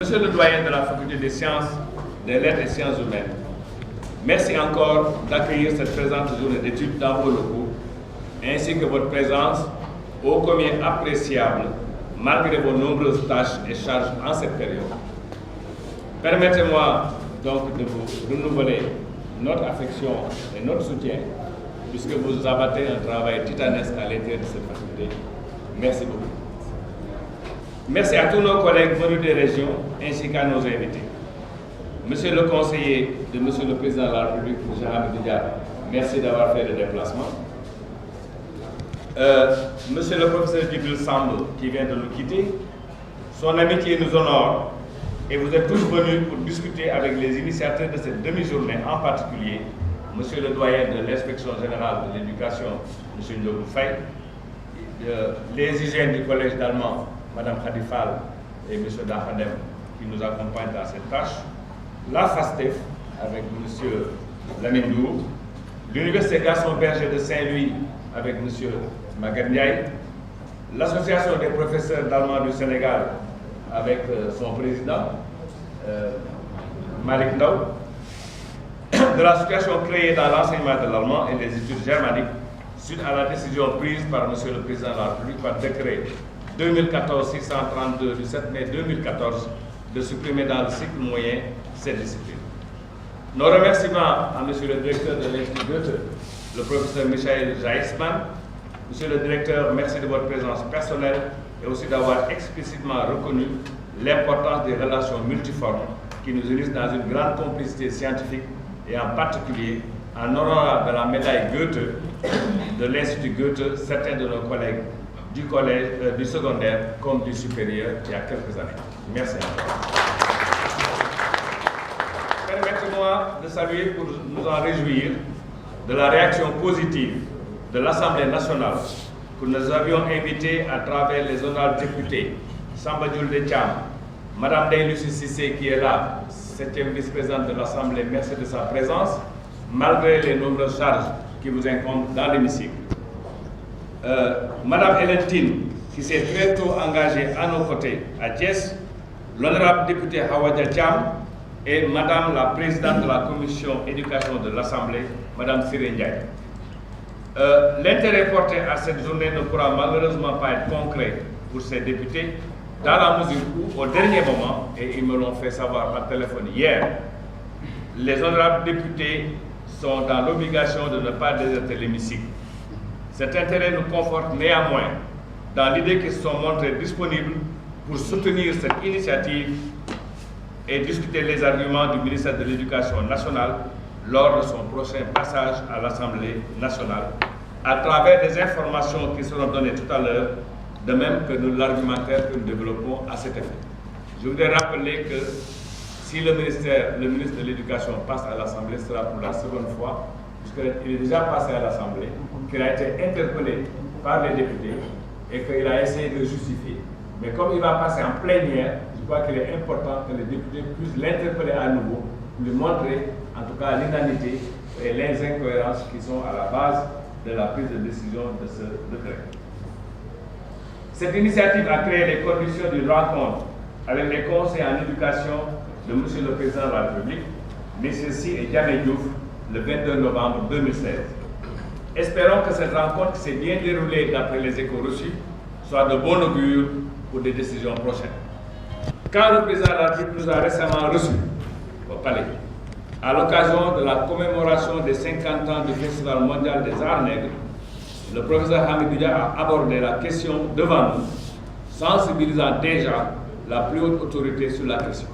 Monsieur le doyen de la faculté des sciences, des lettres et sciences humaines, merci encore d'accueillir cette présente journée d'études dans vos locaux, ainsi que votre présence ô combien appréciable malgré vos nombreuses tâches et charges en cette période. Permettez-moi donc de vous renouveler notre affection et notre soutien, puisque vous abattez un travail titanesque à l'intérieur de cette faculté. Merci beaucoup. Merci à tous nos collègues venus des régions, ainsi qu'à nos invités. Monsieur le conseiller de Monsieur le Président de la République, M. Hamidou Dia, merci d'avoir fait le déplacement. Monsieur le professeur Djibril Samb, qui vient de nous quitter, son amitié nous honore et vous êtes tous venus pour discuter avec les initiateurs de cette demi-journée, en particulier Monsieur le doyen de l'Inspection générale de l'éducation, M. Ndiogou Faye, les hygiènes du collège d'allemand, Mme Khadifal et M. Dafadem, qui nous accompagnent dans cette tâche, la FASTEF avec M. Lamindou, l'Université Gaston Berger de Saint-Louis avec M. Maguette Ndiaye, l'Association des professeurs d'allemand du Sénégal avec son président, Malik Ndaw, de la situation créée dans l'enseignement de l'allemand et les études germaniques suite à la décision prise par M. le Président de la République par décret 2014-632 du 7 mai 2014 de supprimer dans le cycle moyen cette discipline. Nos remerciements à M. le directeur de l'Institut Goethe, le professeur Michael Jaïsman. Monsieur le directeur, merci de votre présence personnelle et aussi d'avoir explicitement reconnu l'importance des relations multiformes qui nous unissent dans une grande complicité scientifique et en particulier en honorant de la médaille Goethe de l'Institut Goethe certains de nos collègues du collège, du secondaire comme du supérieur il y a quelques années. Merci. Permettez-moi de saluer pour nous en réjouir de la réaction positive de l'Assemblée nationale que nous avions invité à travers les honorables députés Samba Diolde Thiam, Mme Ndeye-Lucie Cissé qui est là, 7e vice-présidente de l'Assemblée, merci de sa présence, malgré les nombreuses charges qui vous incombent dans l'hémicycle. Mme Hélène Tine, qui s'est très tôt engagée à nos côtés à Thiès, l'honorable député Hawadja Thiam et Madame la présidente de la commission éducation de l'Assemblée, Mme Siré Ndiaye. L'intérêt porté à cette journée ne pourra malheureusement pas être concret pour ces députés, dans la mesure où, au dernier moment, et ils me l'ont fait savoir par téléphone hier, les honorables députés sont dans l'obligation de ne pas déserter l'hémicycle. Cet intérêt nous conforte néanmoins dans l'idée qu'ils se sont montrés disponibles pour soutenir cette initiative et discuter les arguments du ministère de l'Éducation nationale lors de son prochain passage à l'Assemblée nationale, à travers des informations qui seront données tout à l'heure, de même que l'argumentaire que nous développons à cet effet. Je voudrais rappeler que si le ministre de l'Éducation passe à l'Assemblée, ce sera pour la seconde fois, puisqu'il est déjà passé à l'Assemblée, qu'il a été interpellé par les députés et qu'il a essayé de justifier. Mais comme il va passer en plénière, je crois qu'il est important que les députés puissent l'interpeller à nouveau, pour lui montrer en tout cas l'inanité et les incohérences qui sont à la base de la prise de décision de ce décret. Cette initiative a créé les conditions d'une rencontre avec les conseils en éducation de M. le Président de la République, M. Sy et Diamé Diouf, le 22 novembre 2016. Espérons que cette rencontre qui s'est bien déroulée d'après les échos reçus soit de bon augure pour des décisions prochaines. Quand le Président de la République nous a récemment reçus au Palais, à l'occasion de la commémoration des 50 ans du Festival mondial des arts nègres, le professeur Hamidou Dia a abordé la question devant nous, sensibilisant déjà la plus haute autorité sur la question.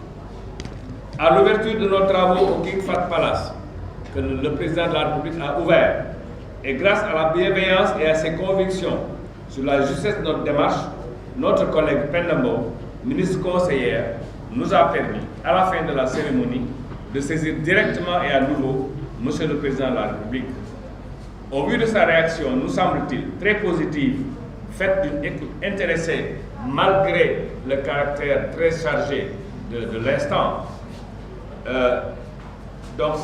À l'ouverture de nos travaux au King Fahd Palace, que le président de la République a ouvert, et grâce à la bienveillance et à ses convictions sur la justesse de notre démarche, notre collègue Pendambo, ministre conseillère, nous a permis, à la fin de la cérémonie, de saisir directement et à nouveau M. le Président de la République. Au vu de sa réaction, nous semble-t-il très positive, faite d'une écoute intéressée, malgré le caractère très chargé de l'instant. Donc,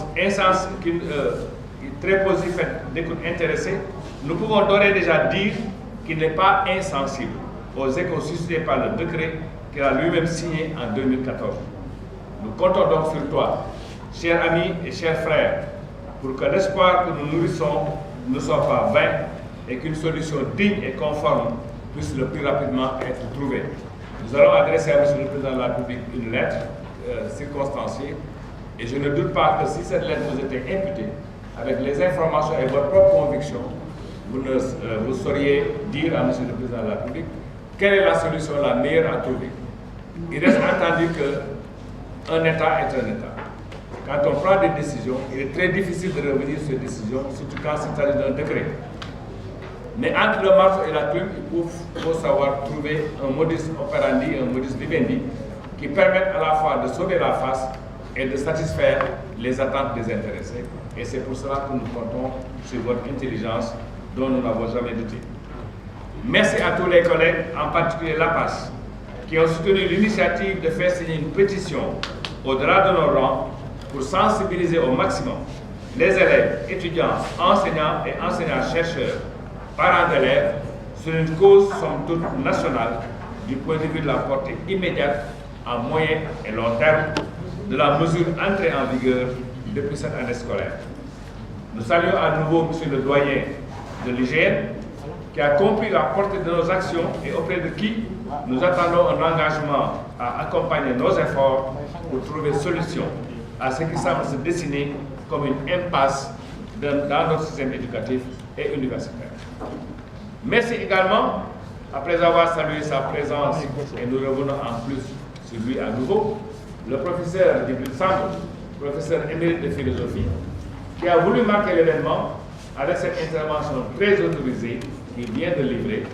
très positif, d'écoute intéressée, nous pouvons d'ores et déjà dire qu'il n'est pas insensible aux échos suscités par le décret qu'il a lui-même signé en 2014. Nous comptons donc sur toi, chers amis et chers frères, pour que l'espoir que nous nourrissons ne soit pas vain et qu'une solution digne et conforme puisse le plus rapidement être trouvée. Nous allons adresser à M. le Président de la République une lettre circonstanciée et je ne doute pas que si cette lettre vous était imputée, avec les informations et votre propre conviction, vous sauriez dire à M. le Président de la République quelle est la solution la meilleure à trouver. Il reste entendu qu'un État est un État. Quand on prend des décisions, il est très difficile de revenir sur ces décisions, surtout quand il s'agit d'un décret. Mais entre le marteau et la plume, il faut savoir trouver un modus operandi, un modus vivendi, qui permette à la fois de sauver la face et de satisfaire les attentes des intéressés. Et c'est pour cela que nous comptons sur votre intelligence dont nous n'avons jamais douté. Merci à tous les collègues, en particulier l'APAS, qui ont soutenu l'initiative de faire signer une pétition au-delà de nos rangs pour sensibiliser au maximum les élèves, étudiants, enseignants et enseignants-chercheurs, parents d'élèves, sur une cause somme toute nationale du point de vue de la portée immédiate à moyen et long terme de la mesure entrée en vigueur depuis cette année scolaire. Nous saluons à nouveau M. le doyen de l'IGN qui a compris la portée de nos actions et auprès de qui nous attendons un engagement à accompagner nos efforts pour trouver solution à ce qui semble se dessiner comme une impasse dans notre système éducatif et universitaire. Merci également, après avoir salué sa présence, et nous revenons en plus sur lui à nouveau, le professeur Djibril Samb, professeur émérite de philosophie, qui a voulu marquer l'événement avec cette intervention très autorisée qu'il vient de livrer,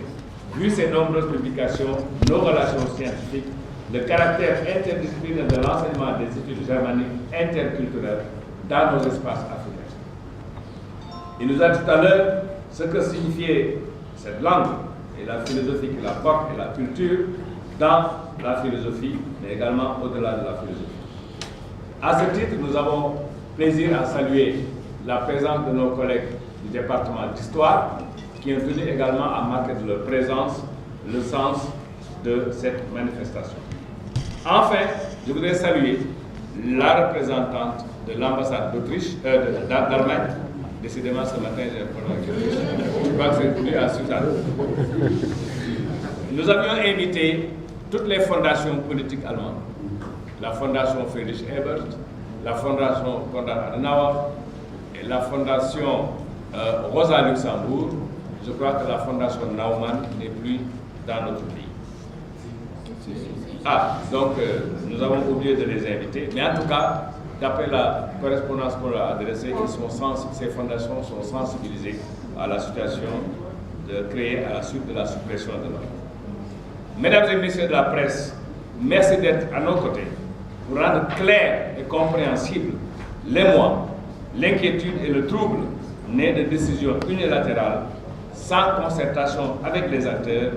vu ses nombreuses publications, nos relations scientifiques, le caractère interdisciplinaire de l'enseignement des études germaniques interculturelles dans nos espaces africains. Il nous a dit tout à l'heure ce que signifiait cette langue et la philosophie qui la porte et la culture dans la philosophie, mais également au-delà de la philosophie. À ce titre, nous avons plaisir à saluer la présence de nos collègues du département d'histoire qui ont tenu également à marquer de leur présence le sens de cette manifestation. Enfin, je voudrais saluer la représentante de l'ambassade d'Autriche, d'Allemagne. Décidément, ce matin, je crois que c'est dû à Suzanne. Nous avions invité toutes les fondations politiques allemandes. La fondation Friedrich Ebert, la fondation Konrad Adenauer et la fondation Rosa Luxembourg. Je crois que la fondation Naumann n'est plus dans notre pays. Donc nous avons oublié de les inviter, mais en tout cas, d'après la correspondance qu'on leur a adressée, ces fondations sont sensibilisées à la situation créée à la suite de la suppression de l'ordre. Mesdames et messieurs de la presse, merci d'être à nos côtés pour rendre clair et compréhensible l'émoi, l'inquiétude et le trouble nés de décisions unilatérales sans concertation avec les acteurs,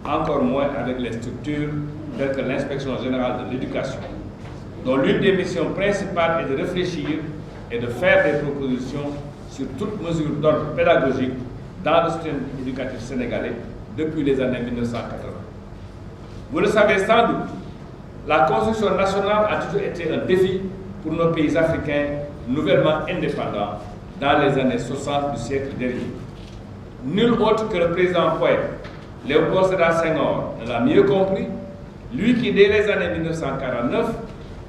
encore moins avec les structures telles que l'Inspection générale de l'éducation, dont l'une des missions principales est de réfléchir et de faire des propositions sur toute mesure d'ordre pédagogique dans le système éducatif sénégalais depuis les années 1980. Vous le savez sans doute, la construction nationale a toujours été un défi pour nos pays africains nouvellement indépendants dans les années 60 du siècle dernier. Nul autre que le président poète Léopold Sédar Senghor ne l'a mieux compris, lui qui, dès les années 1949,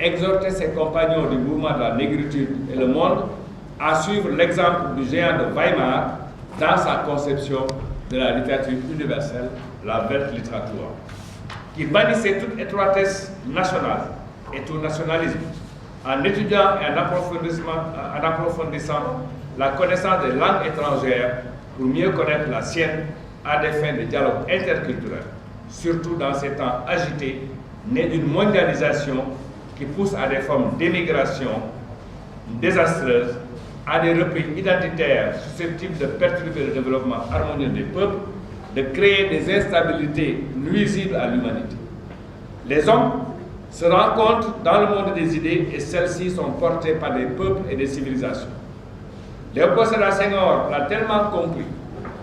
exhortait ses compagnons du mouvement de la négritude et le monde à suivre l'exemple du géant de Weimar dans sa conception de la littérature universelle, la Weltliteratur, qui bannissait toute étroitesse nationale et tout nationalisme, en étudiant et en approfondissant la connaissance des langues étrangères pour mieux connaître la sienne à des fins de dialogue interculturel, surtout dans ces temps agités, nés d'une mondialisation qui pousse à des formes d'émigration désastreuses, à des replis identitaires susceptibles de perturber le développement harmonieux des peuples, de créer des instabilités nuisibles à l'humanité. Les hommes se rencontrent dans le monde des idées et celles-ci sont portées par des peuples et des civilisations. Léopold Sédar Senghor l'a tellement compris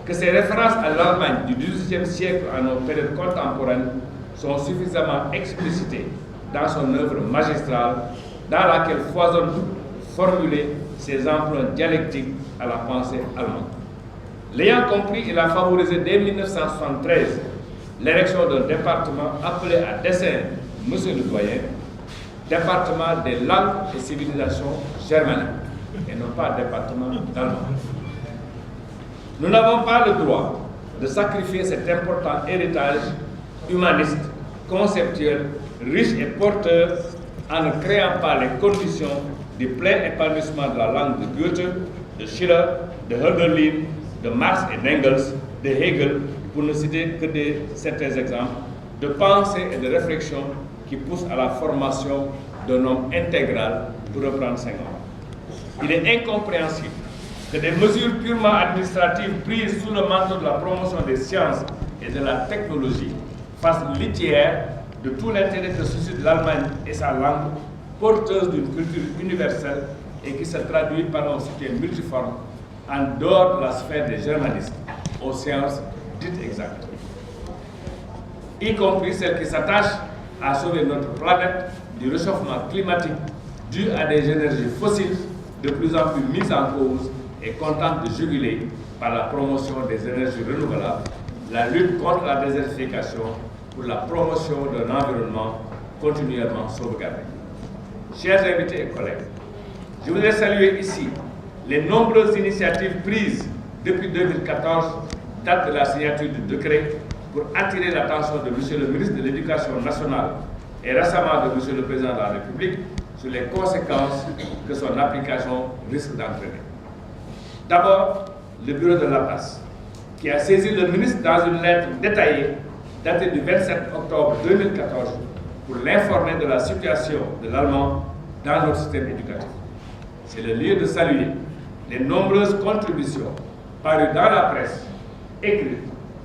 que ses références à l'Allemagne du XVIIIe siècle à nos périodes contemporaines sont suffisamment explicités dans son œuvre magistrale, dans laquelle foisonnent formulés ses emprunts dialectiques à la pensée allemande. L'ayant compris, il a favorisé dès 1973 l'érection d'un département appelé à dessein, Monsieur le Doyen, département des langues et civilisations germaniques, et non pas département d'allemand. Nous n'avons pas le droit de sacrifier cet important héritage humaniste, conceptuel, riche et porteur, en ne créant pas les conditions du plein épanouissement de la langue de Goethe, de Schiller, de Hölderlin, de Marx et d'Engels, de Hegel, pour ne citer que certains exemples, de pensée et de réflexion qui poussent à la formation d'un homme intégral, pour reprendre Senghor. Il est incompréhensible que des mesures purement administratives prises sous le manteau de la promotion des sciences et de la technologie fassent litière de tout l'intérêt que suscite l'Allemagne et sa langue, porteuse d'une culture universelle et qui se traduit par un soutien multiforme en dehors de la sphère des germanistes aux sciences dites exactes, y compris celles qui s'attachent à sauver notre planète du réchauffement climatique dû à des énergies fossiles de plus en plus mises en cause et contentes de juguler par la promotion des énergies renouvelables, la lutte contre la désertification pour la promotion d'un environnement continuellement sauvegardé. Chers invités et collègues, je voudrais saluer ici les nombreuses initiatives prises depuis 2014, date de la signature du décret, pour attirer l'attention de M. le ministre de l'Éducation nationale et récemment de M. le Président de la République sur les conséquences que son application risque d'entraîner. D'abord, le bureau de l'APAS, qui a saisi le ministre dans une lettre détaillée datée du 27 octobre 2014 pour l'informer de la situation de l'allemand dans notre système éducatif. C'est le lieu de saluer les nombreuses contributions parues dans la presse, écrite,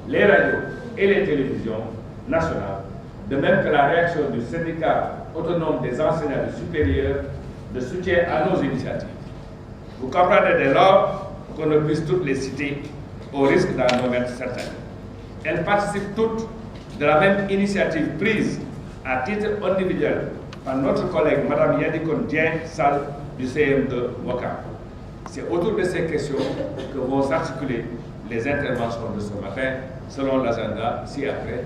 les radios et les télévisions nationales, de même que la réaction du syndicat autonome des enseignants du supérieur de soutien à nos initiatives. Vous comprendrez dès lors qu'on ne puisse toutes les citer au risque d'en omettre certaines. Elles participent toutes de la même initiative prise à titre individuel par notre collègue Mme Yadikon Dieng-Sall du CM de Ouakam. C'est autour de ces questions que vont s'articuler les interventions de ce matin, selon l'agenda ci-après.